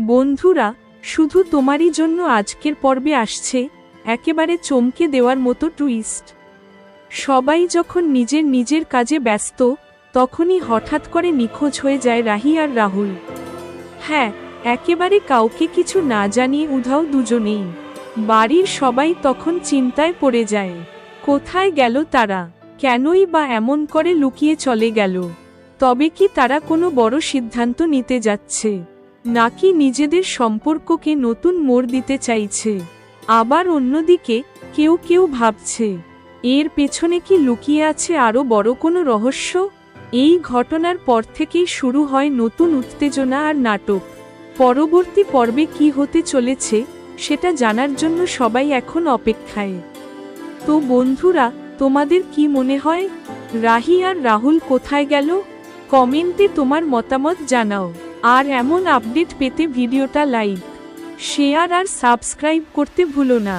বন্ধুরা, শুধু তোমারই জন্য আজকের পর্বে আসছে একেবারে চমকে দেওয়ার মতো টুইস্ট। সবাই যখন নিজের নিজের কাজে ব্যস্ত, তখনই হঠাৎ করে নিখোঁজ হয়ে যায় রাহি আর রাহুল। হ্যাঁ, একেবারে কাউকে কিছু না জানিয়ে উধাও দুজনেই। বাড়ির সবাই তখন চিন্তায় পড়ে যায়। কোথায় গেল তারা? কেনই বা এমন করে লুকিয়ে চলে গেল? তবে কি তারা কোনো বড় সিদ্ধান্ত নিতে যাচ্ছে, নাকি নিজেদের সম্পর্ককে নতুন মোড় দিতে চাইছে? আবার অন্যদিকে কেউ কেউ ভাবছে, এর পেছনে কি লুকিয়ে আছে আরও বড় কোনো রহস্য? এই ঘটনার পর থেকেই শুরু হয় নতুন উত্তেজনা আর নাটক। পরবর্তী পর্বে কি হতে চলেছে সেটা জানার জন্য সবাই এখন অপেক্ষায়। তো বন্ধুরা, তোমাদের কি মনে হয়, রাহি আর রাহুল কোথায় গেল? কমেন্টে তোমার মতামত জানাও। আর এমন আপডেট পেতে ভিডিওটা লাইক, শেয়ার আর সাবস্ক্রাইব করতে ভুলো না।